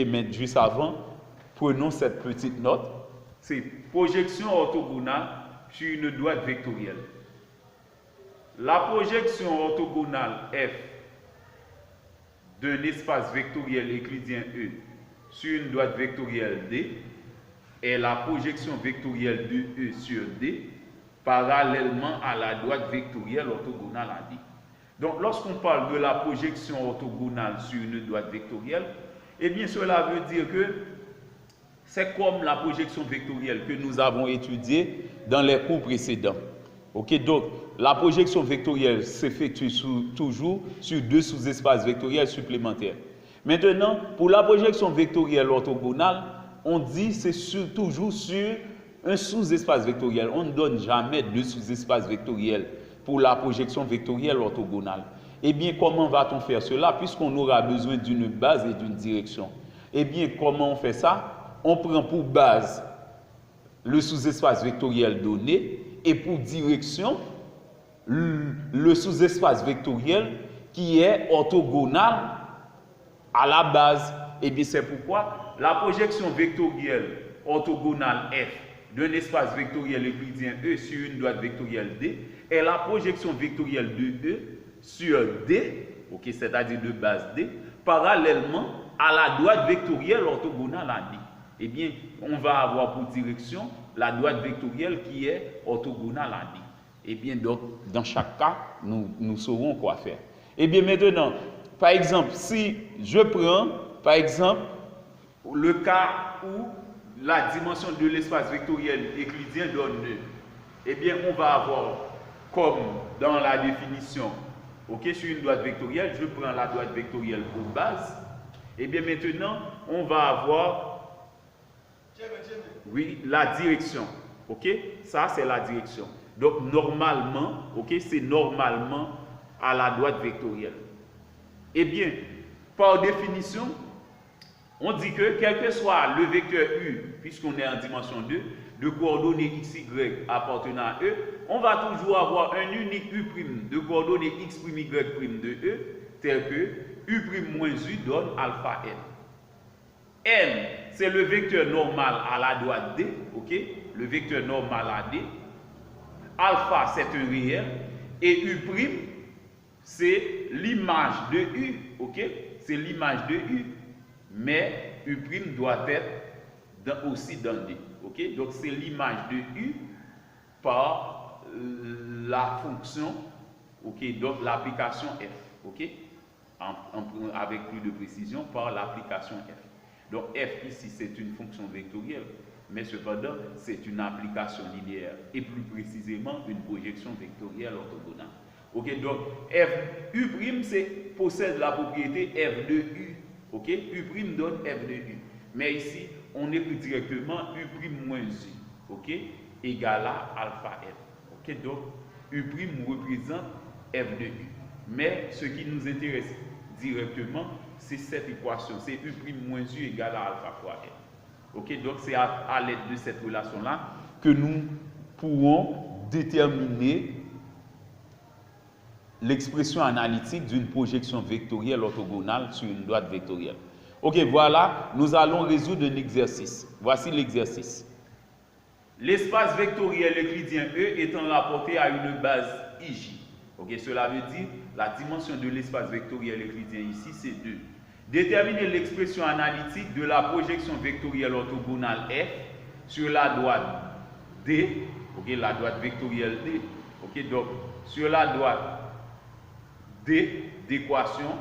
mettre juste avant, prenons cette petite note. C'est projection orthogonale sur une droite vectorielle. La projection orthogonale F d'un espace vectoriel euclidien E sur une droite vectorielle D est la projection vectorielle de E sur D parallèlement à la droite vectorielle orthogonale à D. Donc, lorsqu'on parle de la projection orthogonale sur une droite vectorielle, eh bien, cela veut dire que c'est comme la projection vectorielle que nous avons étudiée dans les cours précédents. Ok, donc la projection vectorielle s'effectue toujours sur deux sous-espaces vectoriels supplémentaires. Maintenant, pour la projection vectorielle orthogonale, on dit que c'est toujours sur un sous-espace vectoriel. On ne donne jamais deux sous-espaces vectoriels pour la projection vectorielle orthogonale. Eh bien, comment va-t-on faire cela puisqu'on aura besoin d'une base et d'une direction? Eh bien, comment on fait ça? On prend pour base le sous-espace vectoriel donné et pour direction le sous-espace vectoriel qui est orthogonal à la base. Et bien c'est pourquoi la projection vectorielle orthogonale F d'un espace vectoriel euclidien E sur une droite vectorielle D est la projection vectorielle de E sur D, okay, c'est-à-dire de base D, parallèlement à la droite vectorielle orthogonale à D. Eh bien, on va avoir pour direction la droite vectorielle qui est orthogonale à D. Eh bien, donc, dans chaque cas, nous saurons quoi faire. Eh bien, maintenant, par exemple, si je prends, par exemple, le cas où la dimension de l'espace vectoriel euclidien donne 2, eh bien, on va avoir, comme dans la définition, okay, sur une droite vectorielle, je prends la droite vectorielle pour base. Eh bien, maintenant, on va avoir oui, la direction. Ok, ça c'est la direction. Donc normalement, ok, c'est normalement à la droite vectorielle. Eh bien, par définition, on dit que quel que soit le vecteur U, puisqu'on est en dimension 2, de coordonnées x, y appartenant à E, on va toujours avoir un unique U' de coordonnées x', y' de E, tel que U' moins U donne alpha n. N, c'est le vecteur normal à la droite D, ok? Le vecteur normal à D. Alpha, c'est un réel. Et U', c'est l'image de U, ok? C'est l'image de U. Mais U' doit être aussi dans D, ok? Donc, c'est l'image de U par la fonction, ok? Donc, l'application F, ok? Avec plus de précision, par l'application F. Donc F ici c'est une fonction vectorielle, mais cependant c'est une application linéaire et plus précisément une projection vectorielle orthogonale. Ok, donc U' possède la propriété F de U. Ok, U' donne F de U. Mais ici on écrit directement U' moins U. Ok, égale à alpha N. Ok, donc U' représente F de U. Mais ce qui nous intéresse directement, c'est cette équation, c'est U' moins U égale à alpha fois N. Ok, donc c'est à l'aide de cette relation-là que nous pourrons déterminer l'expression analytique d'une projection vectorielle orthogonale sur une droite vectorielle. Ok, voilà, nous allons résoudre un exercice. Voici l'exercice. L'espace vectoriel euclidien E étant rapporté à une base IJ. Ok, cela veut dire la dimension de l'espace vectoriel euclidien ici, c'est 2. Déterminer l'expression analytique de la projection vectorielle orthogonale F sur la droite D, ok, la droite vectorielle D, ok, donc sur la droite D d'équation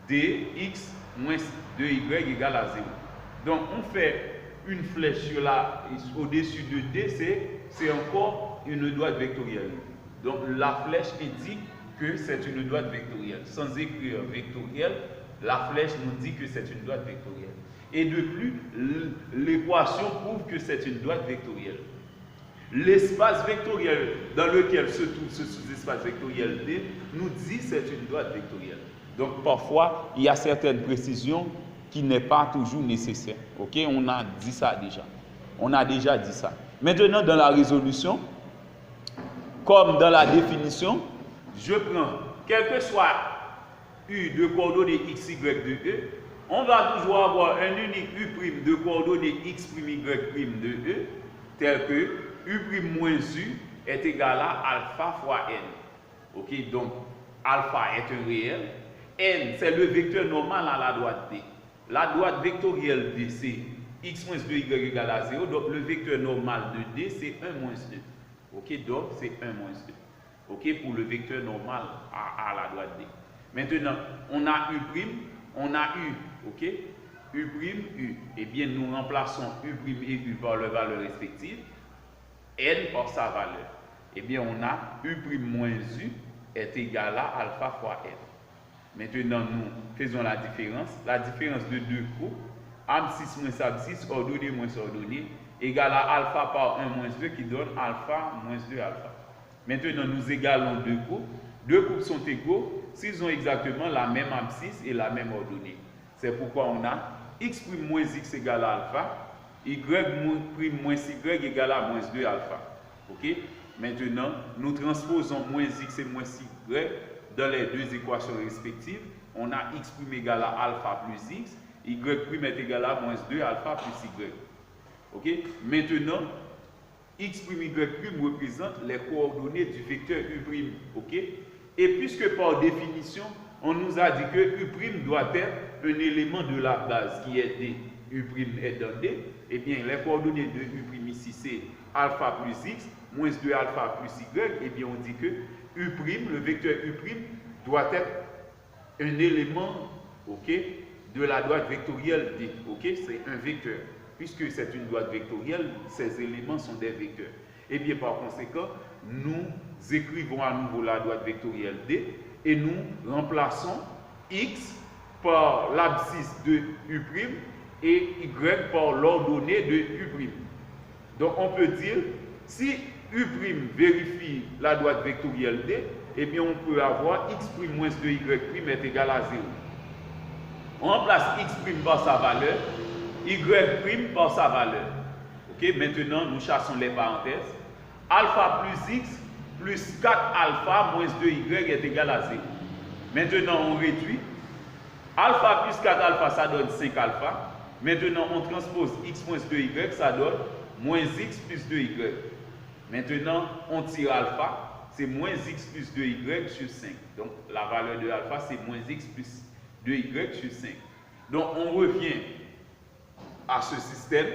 dx moins 2y égale à 0. Donc on fait une flèche au-dessus de D, c'est encore une droite vectorielle. Donc la flèche indique que c'est une droite vectorielle. Sans écrire vectorielle, la flèche nous dit que c'est une droite vectorielle. Et de plus, l'équation prouve que c'est une droite vectorielle. L'espace vectoriel dans lequel se trouve ce sous-espace vectoriel D nous dit que c'est une droite vectorielle. Donc parfois, il y a certaines précisions qui n'est pas toujours nécessaire. Ok, on a dit ça déjà. On a déjà dit ça. Maintenant, dans la résolution, comme dans la définition, je prends, quel que soit U de coordonnées x, y de E, on va toujours avoir un unique U' de coordonnées X', Y' de E, tel que U' moins U est égal à alpha fois N. Ok, donc alpha est un réel, N c'est le vecteur normal à la droite D. La droite vectorielle D c'est X moins 2Y égale à 0, donc le vecteur normal de D c'est 1 moins 2. Ok, donc c'est 1 moins 2. Ok, pour le vecteur normal à la droite D. Maintenant, on a U', on a U, ok, U', U. Eh bien, nous remplaçons U' et U par leurs valeurs respectives, N par sa valeur. Eh bien, on a U' moins U est égal à alpha fois N. Maintenant, nous faisons la différence. La différence de deux groupes, AB6 moins AB6, ordonnée moins ordonnée, égale à alpha par 1 moins 2 qui donne alpha moins 2 alpha. Maintenant, nous égalons deux groupes. Deux groupes sont égaux s'ils ont exactement la même abscisse et la même ordonnée. C'est pourquoi on a x' moins x égale à alpha, y' moins y égale à moins 2 alpha. Ok? Maintenant, nous transposons moins x et moins y dans les deux équations respectives. On a x' égale à alpha plus x, y' est égal à moins 2 alpha plus y. Ok? Maintenant, x', y' représente les coordonnées du vecteur U'. Ok? Et puisque par définition, on nous a dit que U' doit être un élément de la base qui est D, U' est dans D, et bien les coordonnées de U' ici c'est alpha plus x, moins 2 alpha plus y, et bien on dit que U', le vecteur U' doit être un élément, ok, de la droite vectorielle D. Ok? C'est un vecteur. Puisque c'est une droite vectorielle, ces éléments sont des vecteurs. Et bien par conséquent, nous écrivons à nouveau la droite vectorielle D et nous remplaçons x par l'abscisse de U' et y par l'ordonnée de U'. Donc on peut dire, si U' vérifie la droite vectorielle D, eh bien on peut avoir x' moins 2y' est égal à 0. On remplace x' par sa valeur, y' par sa valeur. Ok, maintenant nous chassons les parenthèses. Alpha plus x plus 4 alpha moins 2y est égal à 0. Maintenant on réduit. Alpha plus 4 alpha ça donne 5 alpha. Maintenant on transpose x moins 2y, ça donne moins x plus 2y. Maintenant on tire alpha, c'est moins x plus 2y sur 5. Donc la valeur de alpha c'est moins x plus 2y sur 5. Donc on revient à ce système,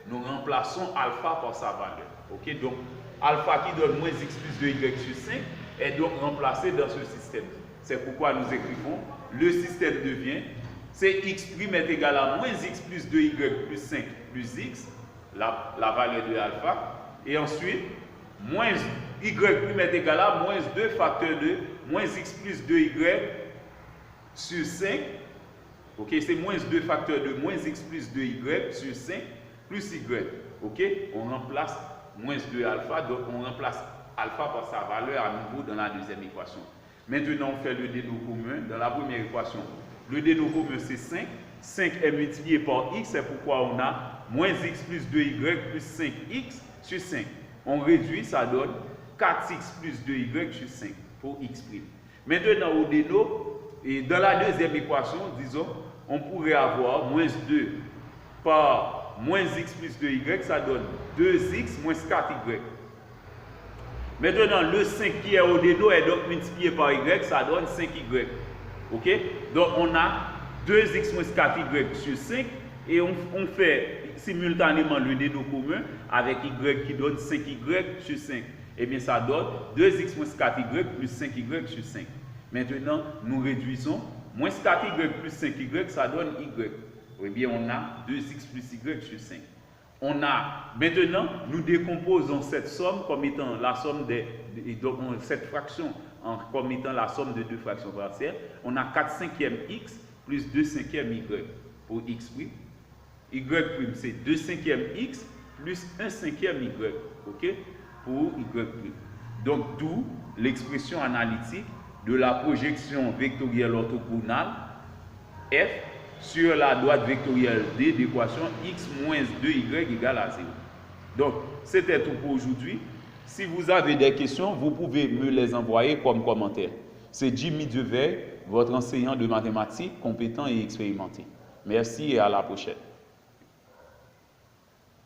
nous remplaçons alpha par sa valeur. Ok, donc alpha qui donne moins x plus 2y sur 5 est donc remplacé dans ce système. C'est pourquoi nous écrivons, le système devient, c'est x' est égal à moins x plus 2y plus 5 plus x, la valeur de alpha, et ensuite, moins y' est égal à moins 2 facteur de moins x plus 2y sur 5. Ok, c'est moins 2 facteur de moins x plus 2y sur 5 plus y. Ok, on remplace moins 2 alpha, donc on remplace alpha par sa valeur à nouveau dans la deuxième équation. Maintenant, on fait le dénot commun dans la première équation. Le dénot commun c'est 5. 5 est multiplié par x, c'est pourquoi on a moins x plus 2y plus 5x sur 5. On réduit, ça donne 4x plus 2y sur 5 pour x'. Maintenant, au dénot, et dans la deuxième équation, disons, on pourrait avoir moins 2 par moins x plus 2y, ça donne 2x moins 4y. Maintenant, le 5 qui est au dénot est donc multiplié par y, ça donne 5y. Ok? Donc, on a 2x moins 4y sur 5 et on fait simultanément le dénot commun avec y qui donne 5y sur 5. Et bien, ça donne 2x moins 4y plus 5y sur 5. Maintenant, nous réduisons. Moins 4y plus 5y, ça donne y. Eh bien, on a 2x plus y sur 5. On a, maintenant, nous décomposons cette somme comme étant la somme cette fraction comme étant la somme de deux fractions partielles. On a 4/5 x plus 2/5 y pour x'. Y' c'est 2/5 x plus 1/5 y. Ok? Pour y'. Donc, d'où l'expression analytique de la projection vectorielle orthogonale f sur la droite vectorielle D d'équation x moins 2y égale à 0. Donc, c'était tout pour aujourd'hui. Si vous avez des questions, vous pouvez me les envoyer comme commentaire. C'est Jimmy Deveil, votre enseignant de mathématiques compétent et expérimenté. Merci et à la prochaine.